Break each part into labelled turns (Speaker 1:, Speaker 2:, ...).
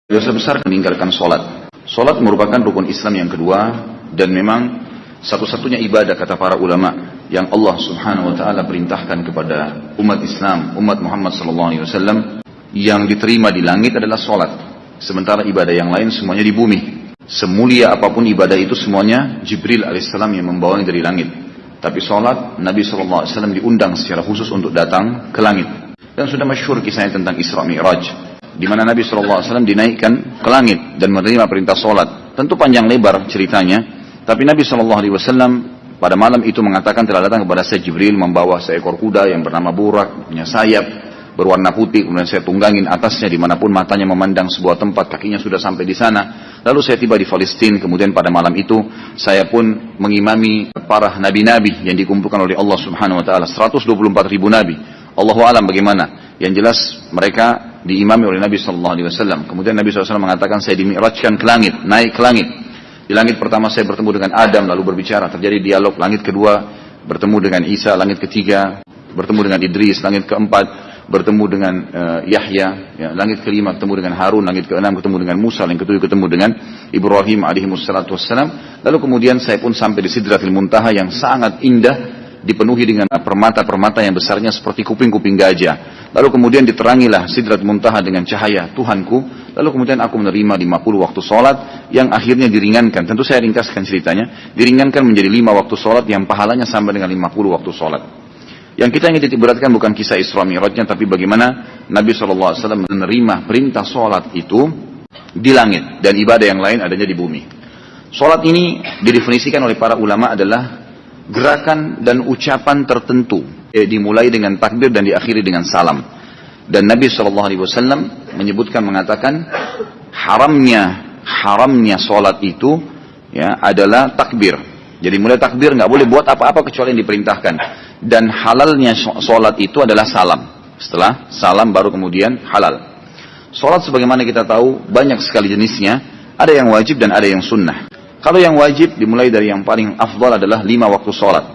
Speaker 1: Dosa besar meninggalkan sholat. Sholat merupakan rukun Islam yang kedua dan memang satu-satunya ibadah kata para ulama yang Allah Subhanahu wa taala perintahkan kepada umat Islam, umat Muhammad sallallahu alaihi wasallam yang diterima di langit adalah sholat. Sementara ibadah yang lain semuanya di bumi. Semulia apapun ibadah itu semuanya Jibril alaihissalam yang membawanya dari langit. Tapi sholat Nabi sallallahu alaihi wasallam diundang secara khusus untuk datang ke langit. Dan sudah masyhur kisahnya tentang Isra Mi'raj, di mana Nabi SAW dinaikkan ke langit dan menerima perintah sholat. Tentu panjang lebar ceritanya, tapi Nabi SAW pada malam itu mengatakan telah datang kepada saya Jibril membawa seekor kuda yang bernama Burak, punya sayap berwarna putih, kemudian saya tunggangin atasnya dimanapun matanya memandang sebuah tempat, kakinya sudah sampai di sana. Lalu saya tiba di Palestina, kemudian pada malam itu saya pun mengimami para nabi-nabi yang dikumpulkan oleh Allah Subhanahu Wa Taala, 124.000 nabi. Allahu alam bagaimana. Yang jelas mereka diimami oleh Nabi SAW. Kemudian Nabi SAW mengatakan saya dimi'rajkan ke langit, naik ke langit. Di langit pertama saya bertemu dengan Adam lalu berbicara, terjadi dialog. Langit kedua bertemu dengan Isa, langit ketiga bertemu dengan Idris, langit keempat bertemu dengan Yahya, ya, langit kelima ketemu dengan Harun, langit keenam ketemu dengan Musa, langit ketujuh ketemu dengan Ibrahim alaihissalatu wassalam. Lalu kemudian saya pun sampai di Sidratil Muntaha yang sangat indah, dipenuhi dengan permata-permata yang besarnya seperti kuping-kuping gajah. Lalu kemudian diterangilah Sidrat Muntaha dengan cahaya Tuhanku. Lalu kemudian aku menerima 50 waktu sholat yang akhirnya diringankan. Tentu saya ringkaskan ceritanya. Diringankan menjadi 5 waktu sholat yang pahalanya sama dengan 50 waktu sholat. Yang kita ingin titik beratkan bukan kisah Isra Mi'rajnya, tapi bagaimana Nabi SAW menerima perintah sholat itu di langit. Dan ibadah yang lain adanya di bumi. Sholat ini didefinisikan oleh para ulama adalah gerakan dan ucapan tertentu, dimulai dengan takbir dan diakhiri dengan salam. Dan Nabi SAW menyebutkan, mengatakan haramnya sholat itu ya adalah takbir. Jadi mulai takbir nggak boleh buat apa-apa kecuali yang diperintahkan. Dan halalnya sholat itu adalah salam. Setelah salam baru kemudian halal. Sholat sebagaimana kita tahu banyak sekali jenisnya. Ada yang wajib dan ada yang sunnah. Kalau yang wajib dimulai dari yang paling afdal adalah 5 waktu sholat.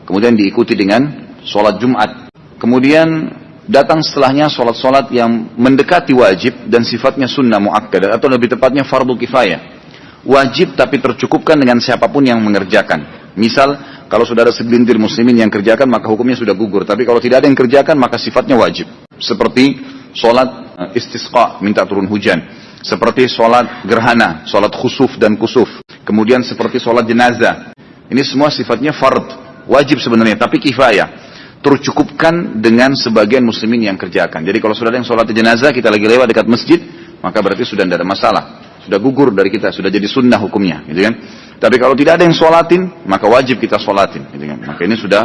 Speaker 1: Kemudian diikuti dengan sholat Jumat. Kemudian datang setelahnya sholat-sholat yang mendekati wajib dan sifatnya sunnah mu'akkadah atau lebih tepatnya fardu kifayah. Wajib tapi tercukupkan dengan siapapun yang mengerjakan. Misal kalau sudah ada segelintir muslimin yang kerjakan maka hukumnya sudah gugur. Tapi kalau tidak ada yang kerjakan maka sifatnya wajib. Seperti sholat istisqa, minta turun hujan. Seperti sholat gerhana, sholat khusuf dan kusuf. Kemudian seperti sholat jenazah. Ini semua sifatnya fard, wajib sebenarnya, tapi kifayah. Tercukupkan dengan sebagian muslimin yang kerjakan. Jadi kalau sudah ada yang sholat jenazah, kita lagi lewat dekat masjid, maka berarti sudah tidak ada masalah. Sudah gugur dari kita, sudah jadi sunnah hukumnya. Gitu kan? Tapi kalau tidak ada yang sholatin, maka wajib kita sholatin. Gitu kan? Maka ini sudah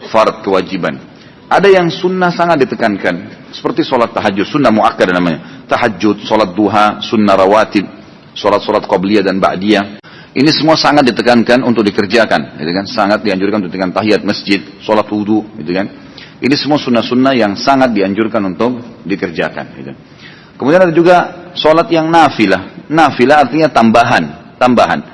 Speaker 1: fard, kewajiban. Ada yang sunnah sangat ditekankan. Seperti sholat tahajud, sunnah mu'akkad namanya. Tahajud, sholat duha, sunnah rawatib, sholat-sholat qabliyah dan ba'diyah. Ini semua sangat ditekankan untuk dikerjakan, gitu kan? Sangat dianjurkan untuk dengan tahiyat masjid, sholat wudu, gitu kan? Ini semua sunnah-sunnah yang sangat dianjurkan untuk dikerjakan. Gitu. Kemudian ada juga sholat yang nafilah. Nafilah artinya tambahan.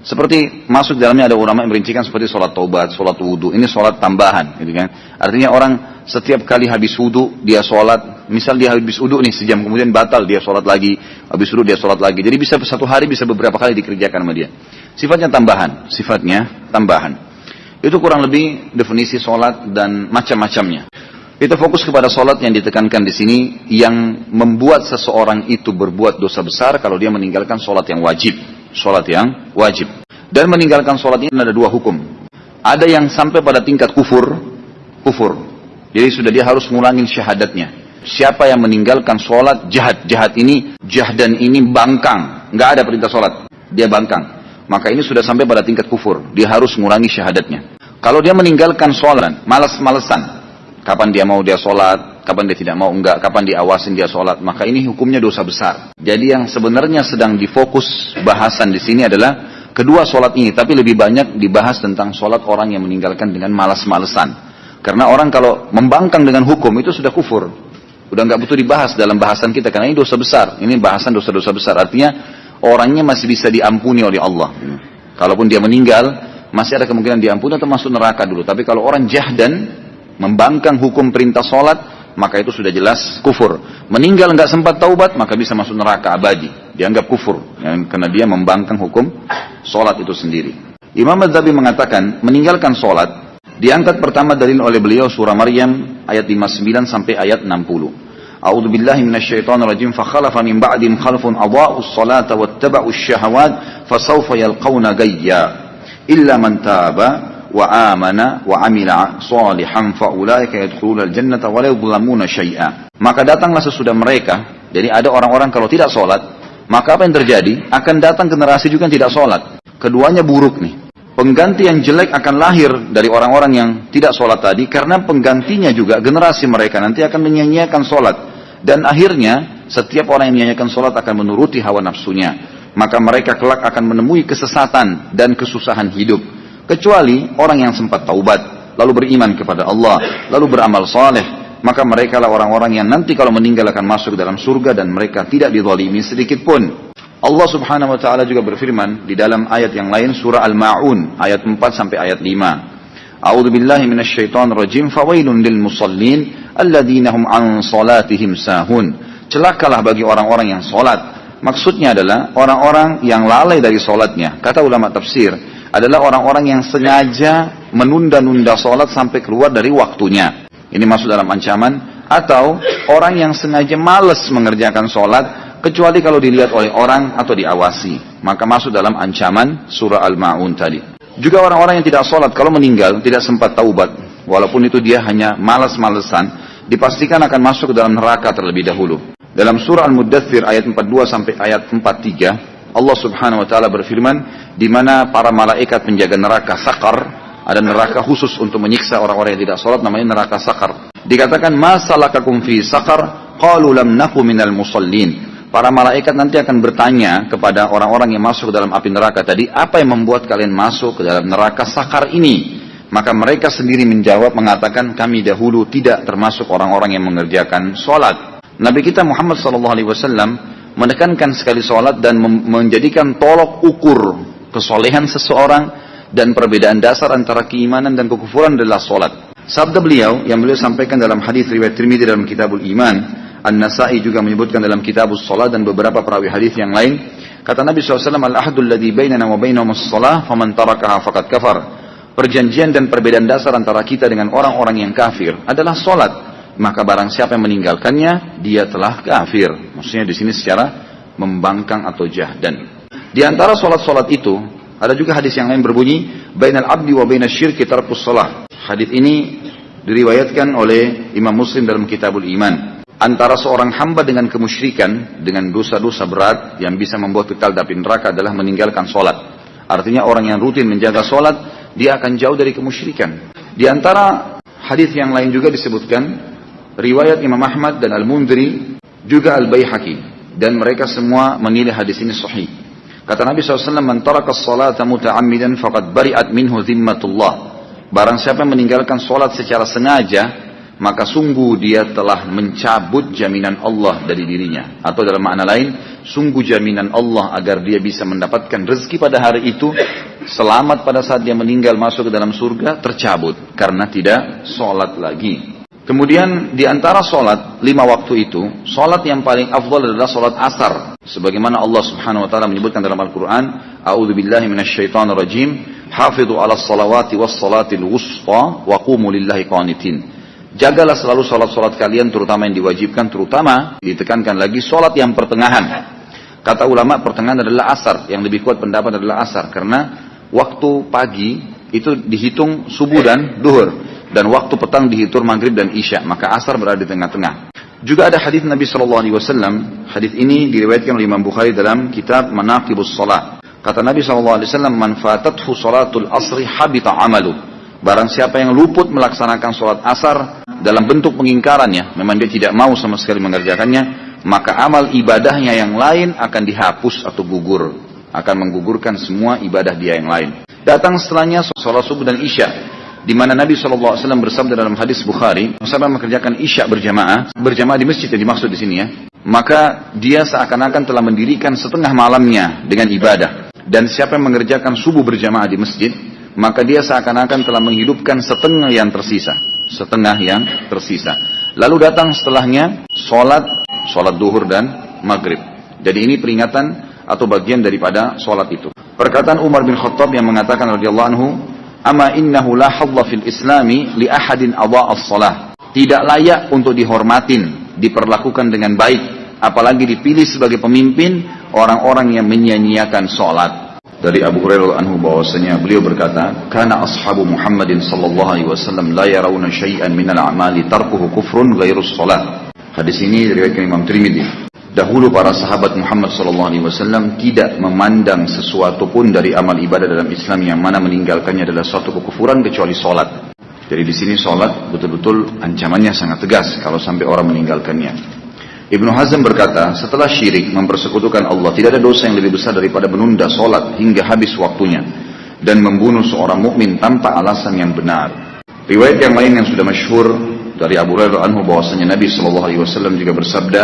Speaker 1: Seperti masuk dalamnya ada ulama yang merincikan seperti sholat taubat, sholat wudu. Ini sholat tambahan, gitu kan? Artinya orang setiap kali habis wudu dia sholat. Misal dia habis wudu nih sejam kemudian batal dia sholat lagi. Habis wudu dia sholat lagi. Jadi bisa satu hari bisa beberapa kali dikerjakan sama dia. Sifatnya tambahan. Itu kurang lebih definisi sholat dan macam-macamnya. Kita fokus kepada sholat yang ditekankan di sini yang membuat seseorang itu berbuat dosa besar kalau dia meninggalkan sholat yang wajib. Sholat yang wajib. Dan meninggalkan sholat ini ada 2 hukum. Ada yang sampai pada tingkat kufur. Jadi sudah dia harus ngulangin syahadatnya. Siapa yang meninggalkan sholat jahat ini jahdan ini bangkang. Nggak ada perintah sholat. Dia bangkang. Maka ini sudah sampai pada tingkat kufur. Dia harus ngulangi syahadatnya. Kalau dia meninggalkan sholat, malas-malesan. Kapan dia mau dia sholat, kapan dia tidak mau enggak, kapan diawasin dia sholat, maka ini hukumnya dosa besar. Jadi yang sebenarnya sedang difokus bahasan di sini adalah kedua sholat ini, tapi lebih banyak dibahas tentang sholat orang yang meninggalkan dengan malas-malesan. Karena orang kalau membangkang dengan hukum itu sudah kufur, udah nggak butuh dibahas dalam bahasan kita, karena ini dosa besar. Ini bahasan dosa-dosa besar, artinya orangnya masih bisa diampuni oleh Allah. Kalaupun dia meninggal, masih ada kemungkinan diampuni atau masuk neraka dulu. Tapi kalau orang jahdan membangkang hukum perintah sholat, maka itu sudah jelas kufur. Meninggal nggak sempat taubat, maka bisa masuk neraka abadi, dianggap kufur, karena dia membangkang hukum sholat itu sendiri. Imam Adz-Dzahabi mengatakan, meninggalkan sholat diangkat pertama dalil oleh beliau surah Maryam ayat 59 sampai ayat 60. A'udzu billahi minasyaitonir rajim, fa khalafa min ba'dihim khalfun adha'us salata wattaba'us syahawat fasawfa yalqawna gayya illa man taba wa amana wa amila salihan fa ulaika yadkhulunal jannata wa la yuzlamuna syai'a. Maka datanglah sesudah mereka, jadi ada orang-orang kalau tidak sholat, maka apa yang terjadi? Akan datang generasi juga yang tidak sholat. Keduanya buruk nih. Pengganti yang jelek akan lahir dari orang-orang yang tidak sholat tadi, karena penggantinya juga generasi mereka nanti akan menyanyiakan sholat. Dan akhirnya setiap orang yang menyanyiakan sholat akan menuruti hawa nafsunya. Maka mereka kelak akan menemui kesesatan dan kesusahan hidup. Kecuali orang yang sempat taubat, lalu beriman kepada Allah, lalu beramal saleh, maka mereka lah orang-orang yang nanti kalau meninggal akan masuk ke dalam surga dan mereka tidak dizalimi sedikit pun. Allah Subhanahu wa taala juga berfirman di dalam ayat yang lain surah Al-Ma'un ayat 4 sampai ayat 5. A'udzu billahi minasyaitonir rajim, fawailun lil musallin alladzina hum an salatihim sahun. Celakalah bagi orang-orang yang salat. Maksudnya adalah orang-orang yang lalai dari salatnya. Kata ulama tafsir, adalah orang-orang yang sengaja menunda-nunda sholat sampai keluar dari waktunya. Ini masuk dalam ancaman. Atau orang yang sengaja malas mengerjakan sholat, kecuali kalau dilihat oleh orang atau diawasi. Maka masuk dalam ancaman surah Al-Ma'un tadi. Juga orang-orang yang tidak sholat, kalau meninggal tidak sempat taubat, walaupun itu dia hanya malas-malesan, dipastikan akan masuk ke dalam neraka terlebih dahulu. Dalam surah Al-Muddathir ayat 42 sampai ayat 43, Allah Subhanahu wa taala berfirman, di mana para malaikat penjaga neraka Saqar, ada neraka khusus untuk menyiksa orang-orang yang tidak salat, namanya neraka Saqar. Dikatakan, "Ma salakakum fi saqar?" Qalu lam naku minal musallin. Para malaikat nanti akan bertanya kepada orang-orang yang masuk ke dalam api neraka tadi, apa yang membuat kalian masuk ke dalam neraka Saqar ini? Maka mereka sendiri menjawab mengatakan, kami dahulu tidak termasuk orang-orang yang mengerjakan salat. Nabi kita Muhammad SAW menekankan sekali sholat dan menjadikan tolok ukur kesolehan seseorang dan perbedaan dasar antara keimanan dan kekufuran adalah sholat. Sabda beliau yang beliau sampaikan dalam hadis riwayat Tirmidzi dalam Kitabul Iman, An-Nasa'i juga menyebutkan dalam Kitabus Shalah dan beberapa perawi hadis yang lain. Kata Nabi SAW, al-ahdul ladzi bainana wa bainahum as-shalah faman tarakaha faqad kafar. Perjanjian dan perbedaan dasar antara kita dengan orang-orang yang kafir adalah sholat. Maka barang siapa yang meninggalkannya, dia telah kafir. Maksudnya di sini secara membangkang atau jahdan. Di antara solat-solat itu, ada juga hadis yang lain berbunyi, bainal abdi wa baiнаsyirki tarkus shalah. Hadis ini diriwayatkan oleh Imam Muslim dalam Kitabul Iman. Antara seorang hamba dengan kemusyrikan, dengan dosa-dosa berat yang bisa membuat kekal di neraka adalah meninggalkan solat. Artinya orang yang rutin menjaga solat, dia akan jauh dari kemusyrikan. Di antara hadis yang lain juga disebutkan, riwayat Imam Ahmad dan Al-Mundhiri, juga Al-Baihaqi, dan mereka semua menilai hadis ini sahih. Kata Nabi SAW, man taraka as-salata muta'ammidan faqad bari'at minhu zimmatullah. Barang siapa yang meninggalkan salat secara sengaja, maka sungguh dia telah mencabut jaminan Allah dari dirinya. Atau dalam makna lain, sungguh jaminan Allah agar dia bisa mendapatkan rezeki pada hari itu, selamat pada saat dia meninggal masuk ke dalam surga, tercabut karena tidak salat lagi. Kemudian di antara solat 5 waktu itu, solat yang paling afdal adalah solat asar. Sebagaimana Allah Subhanahu wa taala menyebutkan dalam Al-Qur'an, A'udzu billahi minasyaitonir rajim, hafidhu 'alas salawati was salatil wusta wa qumu lillahi qanitin. Jagalah selalu solat-solat kalian, terutama yang diwajibkan, terutama ditekankan lagi solat yang pertengahan. Kata ulama pertengahan adalah asar, yang lebih kuat pendapat adalah asar, karena waktu pagi itu dihitung subuh dan duhur. Dan waktu petang dihitung maghrib dan isya, maka asar berada di tengah-tengah. Juga ada hadis Nabi SAW, hadis ini diriwayatkan oleh Imam Bukhari dalam kitab Manaqibus Shalah. Kata Nabi SAW, man fatathu salatul asri habita amalu. Barang siapa yang luput melaksanakan salat asar dalam bentuk pengingkarannya, memang dia tidak mau sama sekali mengerjakannya, maka amal ibadahnya yang lain akan dihapus atau gugur, akan menggugurkan semua ibadah dia yang lain. Datang setelahnya salat subuh dan isya, di mana Nabi SAW bersabda dalam hadis Bukhari, siapa mengerjakan isya berjamaah di masjid yang dimaksud di sini ya, maka dia seakan-akan telah mendirikan setengah malamnya dengan ibadah. Dan siapa yang mengerjakan subuh berjamaah di masjid, maka dia seakan-akan telah menghidupkan setengah yang tersisa. Lalu datang setelahnya sholat duhur dan maghrib. Jadi ini peringatan atau bagian daripada sholat itu. Perkataan Umar bin Khattab yang mengatakan radhiyallahu anhu, "Ama innahu la hadza fil islami li ahadin adha'a as-shalah." Tidak layak untuk dihormatin, diperlakukan dengan baik, apalagi dipilih sebagai pemimpin orang-orang yang menyia-nyiakan sholat. Dari Abu Hurairah anhu bahwasanya beliau berkata, "Kana ashabu Muhammadin sallallahu alaihi wasallam la yarawna syai'an minal a'mali tarkuhu kufrun ghairus shalah." Hadis ini diriwayatkan Imam Tirmidzi. Dahulu para sahabat Muhammad sallallahu alaihi wasallam tidak memandang sesuatu pun dari amal ibadah dalam Islam yang mana meninggalkannya adalah suatu kekufuran kecuali salat. Jadi di sini salat betul-betul ancamannya sangat tegas kalau sampai orang meninggalkannya. Ibnu Hazm berkata, setelah syirik mempersekutukan Allah, tidak ada dosa yang lebih besar daripada menunda salat hingga habis waktunya dan membunuh seorang mukmin tanpa alasan yang benar. Riwayat yang lain yang sudah masyhur dari Abu Hurairah anhu bahwasanya Nabi sallallahu alaihi wasallam juga bersabda,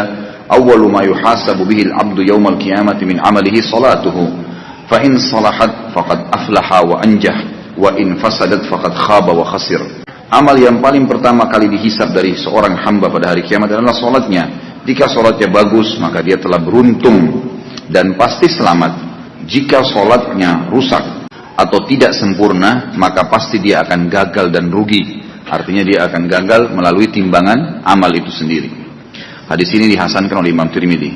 Speaker 1: "Awwalu ma yuhasabu bihi al-'abdu yawmal qiyamati min 'amalihi salatuhu, fa in salahat faqad aflaha wa anjah, wa in fasadat faqad khaba wa khasir." Amal yang paling pertama kali dihisab dari seorang hamba pada hari kiamat adalah salatnya. Jika salatnya bagus, maka dia telah beruntung dan pasti selamat. Jika salatnya rusak atau tidak sempurna, maka pasti dia akan gagal dan rugi. Artinya dia akan gagal melalui timbangan amal itu sendiri. Hadis ini dihasankan oleh Imam Tirmidzi.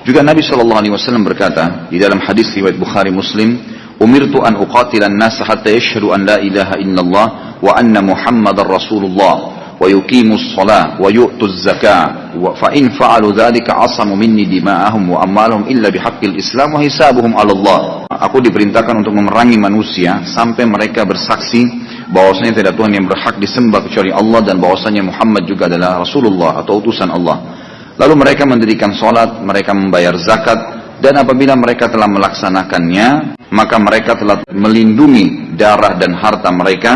Speaker 1: Juga Nabi SAW berkata di dalam hadis riwayat Bukhari Muslim, "Umirtu an uqatilan nas hatta yashhadu an la ilaha illallah wa anna Muhammadar Rasulullah wa yuqimus shalah wa yu'tuz zakah wa fa in fa'alu dzalika 'asamu minni dima'ahum wa amwalahum illa bihaqqil Islam wa hisabuhum 'ala Allah." Aku diperintahkan untuk memerangi manusia sampai mereka bersaksi bahwasanya tidak Tuhan yang berhak disembah kecuali Allah dan bahwasanya Muhammad juga adalah Rasulullah atau utusan Allah. Lalu mereka mendirikan salat, mereka membayar zakat, dan apabila mereka telah melaksanakannya, maka mereka telah melindungi darah dan harta mereka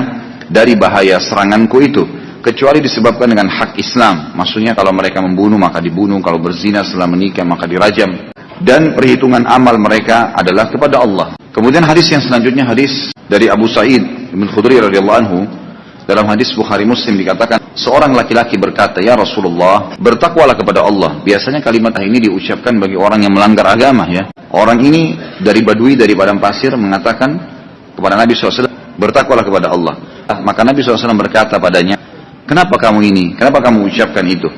Speaker 1: dari bahaya seranganku itu, kecuali disebabkan dengan hak Islam. Maksudnya kalau mereka membunuh maka dibunuh, kalau berzina setelah menikah maka dirajam, dan perhitungan amal mereka adalah kepada Allah. Kemudian hadis yang selanjutnya, hadis dari Abu Sa'id bin Khudri radhiyallahu anhu. Dalam hadis Bukhari Muslim dikatakan, seorang laki-laki berkata, "Ya Rasulullah, bertakwalah kepada Allah." Biasanya kalimat ini diucapkan bagi orang yang melanggar agama, ya. Orang ini dari Badui, dari padang pasir, mengatakan kepada Nabi SAW, "Bertakwalah kepada Allah." Maka Nabi SAW berkata padanya, "Kenapa kamu ini? Kenapa kamu ucapkan itu?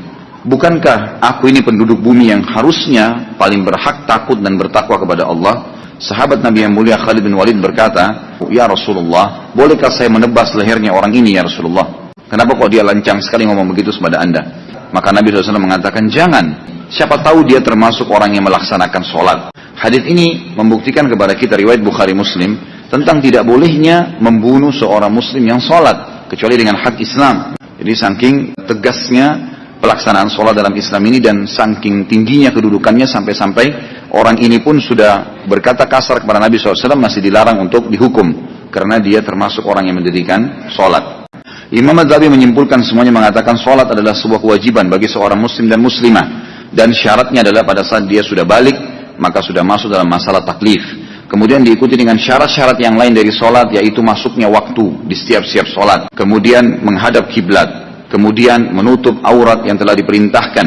Speaker 1: Bukankah aku ini penduduk bumi yang harusnya paling berhak takut dan bertakwa kepada Allah?" Sahabat Nabi yang mulia Khalid bin Walid berkata, "Ya Rasulullah, bolehkah saya menebas lehernya orang ini ya Rasulullah? Kenapa kok dia lancang sekali ngomong begitu kepada Anda?" Maka Nabi SAW mengatakan, "Jangan, siapa tahu dia termasuk orang yang melaksanakan sholat." Hadis ini membuktikan kepada kita riwayat Bukhari Muslim tentang tidak bolehnya membunuh seorang muslim yang sholat kecuali dengan hak Islam. Jadi saking tegasnya pelaksanaan sholat dalam Islam ini dan saking tingginya kedudukannya sampai-sampai orang ini pun sudah berkata kasar kepada Nabi SAW masih dilarang untuk dihukum karena dia termasuk orang yang mendirikan sholat. Imam Adzabi menyimpulkan semuanya mengatakan sholat adalah sebuah kewajiban bagi seorang muslim dan muslimah, dan syaratnya adalah pada saat dia sudah balik maka sudah masuk dalam masalah taklif. Kemudian diikuti dengan syarat-syarat yang lain dari sholat, yaitu masuknya waktu di setiap sholat, kemudian menghadap kiblat, kemudian menutup aurat yang telah diperintahkan,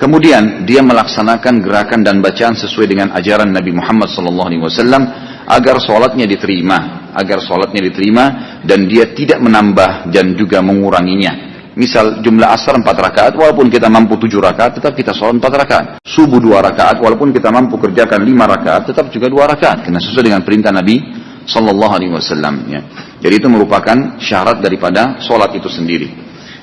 Speaker 1: kemudian dia melaksanakan gerakan dan bacaan sesuai dengan ajaran Nabi Muhammad SAW agar sholatnya diterima dan dia tidak menambah dan juga menguranginya. Misal jumlah asar 4 rakaat, walaupun kita mampu 7 rakaat, tetap kita sholat 4 rakaat. Subuh 2 rakaat, walaupun kita mampu kerjakan 5 rakaat, tetap juga 2 rakaat, karena sesuai dengan perintah Nabi SAW. Ya. Jadi itu merupakan syarat daripada sholat itu sendiri.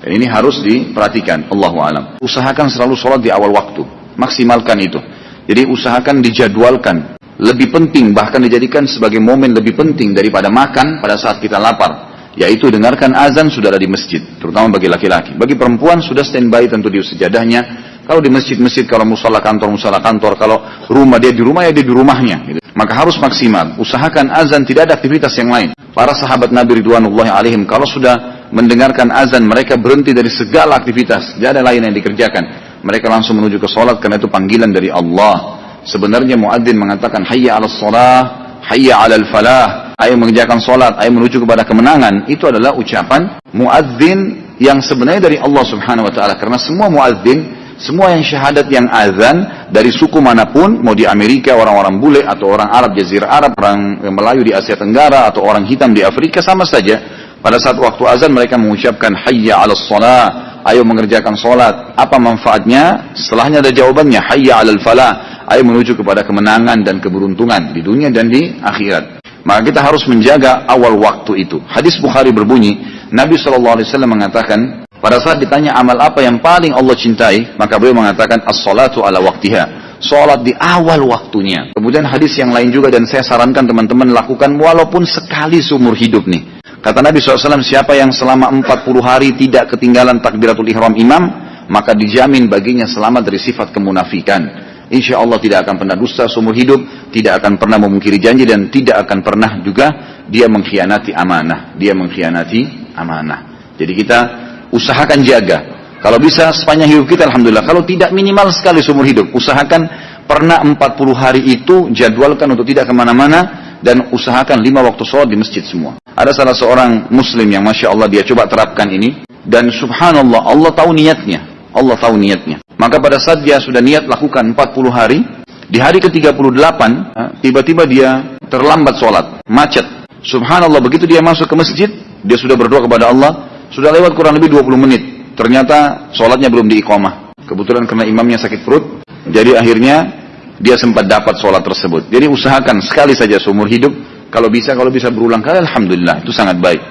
Speaker 1: Dan ini harus diperhatikan. Allahu a'lam. Usahakan selalu sholat di awal waktu. Maksimalkan itu. Jadi usahakan dijadwalkan. Lebih penting, bahkan dijadikan sebagai momen lebih penting daripada makan pada saat kita lapar. Yaitu dengarkan azan sudah ada di masjid. Terutama bagi laki-laki. Bagi perempuan sudah standby tentu di sejadahnya. Kalau di masjid-masjid, kalau musala kantor. Kalau rumah dia di rumah, ya dia di rumahnya. Gitu. Maka harus maksimal. Usahakan azan, tidak ada aktivitas yang lain. Para sahabat Nabi Ridwanullahi alaihim, kalau sudah mendengarkan azan, mereka berhenti dari segala aktivitas. Tidak ada lain yang dikerjakan. Mereka langsung menuju ke sholat, karena itu panggilan dari Allah. Sebenarnya muadzin mengatakan, hayya ala sholah, hayya ala falah. Ayo mengerjakan sholat, ayo menuju kepada kemenangan. Itu adalah ucapan muadzin yang sebenarnya dari Allah Subhanahu wa taala, karena semua muadzin, semua yang syahadat yang azan dari suku manapun, mau di Amerika orang-orang bule atau orang Arab Jazirah Arab, orang Melayu di Asia Tenggara atau orang hitam di Afrika, sama saja. Pada saat waktu azan mereka mengucapkan hayya 'alas shalah, ayo mengerjakan salat. Apa manfaatnya? Setelahnya ada jawabannya, hayya 'alal falah, ayo menuju kepada kemenangan dan keberuntungan di dunia dan di akhirat. Maka kita harus menjaga awal waktu itu. Hadis Bukhari berbunyi, Nabi SAW mengatakan, pada saat ditanya amal apa yang paling Allah cintai, maka beliau mengatakan as-salatu ala waktiha, salat di awal waktunya. Kemudian hadis yang lain juga, dan saya sarankan teman-teman lakukan walaupun sekali seumur hidup nih. Kata Nabi SAW, siapa yang selama 40 hari tidak ketinggalan takbiratul ihram imam, maka dijamin baginya selamat dari sifat kemunafikan. Insya Allah tidak akan pernah dusta seumur hidup, tidak akan pernah memungkiri janji, dan tidak akan pernah juga dia mengkhianati amanah. Dia mengkhianati amanah. Jadi kita usahakan jaga. Kalau bisa sepanjang hidup kita, alhamdulillah. Kalau tidak, minimal sekali seumur hidup. Usahakan pernah 40 hari itu, jadwalkan untuk tidak kemana-mana, dan usahakan 5 waktu sholat di masjid semua. Ada salah seorang muslim yang Masya Allah dia coba terapkan ini, dan subhanallah, Allah tahu niatnya. Allah tahu niatnya. Maka pada saat dia sudah niat lakukan 40 hari, di hari ke-38, tiba-tiba dia terlambat sholat, macet. Subhanallah, begitu dia masuk ke masjid, dia sudah berdoa kepada Allah, sudah lewat kurang lebih 20 menit. Ternyata sholatnya belum diiqamah. Kebetulan karena imamnya sakit perut, jadi akhirnya dia sempat dapat sholat tersebut. Jadi usahakan sekali saja seumur hidup. Kalau bisa berulang kali, alhamdulillah, itu sangat baik.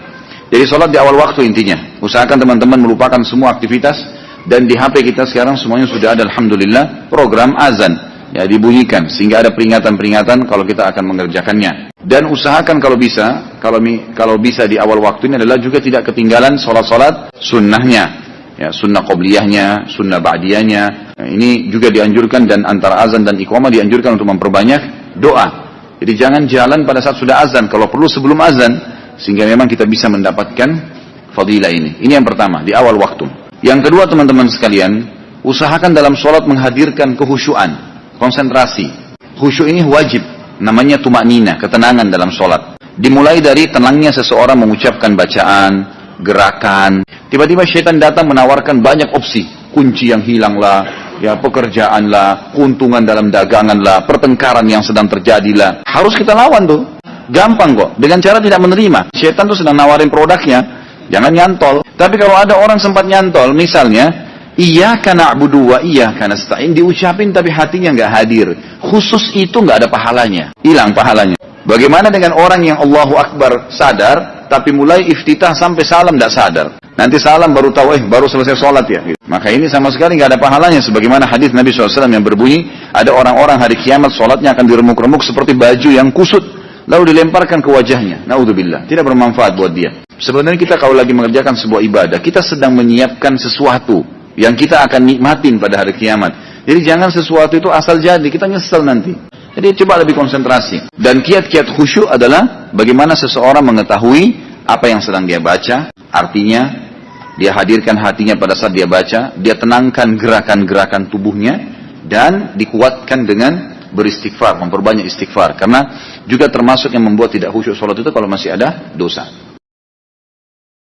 Speaker 1: Jadi sholat di awal waktu intinya. Usahakan teman-teman melupakan semua aktivitas. Dan di HP kita sekarang semuanya sudah ada, alhamdulillah, program azan. Ya, dibunyikan. Sehingga ada peringatan-peringatan kalau kita akan mengerjakannya. Dan usahakan kalau bisa di awal waktu ini adalah juga tidak ketinggalan sholat-sholat sunnahnya. Ya, sunnah qobliyahnya, sunnah ba'diyahnya. Nah, ini juga dianjurkan, dan antara azan dan iqamah dianjurkan untuk memperbanyak doa. Jadi jangan jalan pada saat sudah azan, kalau perlu sebelum azan, sehingga memang kita bisa mendapatkan fadilah ini. Ini yang pertama, di awal waktu. Yang kedua teman-teman sekalian, usahakan dalam sholat menghadirkan kehusyuan, konsentrasi. Khusyuk ini wajib, namanya tumaknina, ketenangan dalam sholat. Dimulai dari tenangnya seseorang mengucapkan bacaan, gerakan. Tiba-tiba syaitan datang menawarkan banyak opsi. Kunci yang hilang lah, ya pekerjaan lah, keuntungan dalam dagangan lah, pertengkaran yang sedang terjadi lah. Harus kita lawan tuh. Gampang kok. Dengan cara tidak menerima. Syaitan tuh sedang nawarin produknya. Jangan nyantol. Tapi kalau ada orang sempat nyantol, misalnya, iyyaka na'budu wa iyyaka nasta'in, diucapin tapi hatinya nggak hadir. Khusus itu nggak ada pahalanya. Hilang pahalanya. Bagaimana dengan orang yang Allahu Akbar sadar, tapi mulai iftitah sampai salam tidak sadar. Nanti salam baru tahu, baru selesai sholat ya. Maka ini sama sekali nggak ada pahalanya. Sebagaimana hadis Nabi SAW yang berbunyi, ada orang-orang hari kiamat sholatnya akan diremuk-remuk seperti baju yang kusut, lalu dilemparkan ke wajahnya. Naudzubillah, tidak bermanfaat buat dia. Sebenarnya kita kalau lagi mengerjakan sebuah ibadah, kita sedang menyiapkan sesuatu yang kita akan nikmatin pada hari kiamat. Jadi jangan sesuatu itu asal jadi, kita nyesel nanti. Jadi coba lebih konsentrasi. Dan kiat-kiat khusyuk adalah bagaimana seseorang mengetahui apa yang sedang dia baca, artinya dia hadirkan hatinya pada saat dia baca, dia tenangkan gerakan-gerakan tubuhnya, dan dikuatkan dengan beristighfar, memperbanyak istighfar. Karena juga termasuk yang membuat tidak khusyuk sholat itu kalau masih ada dosa.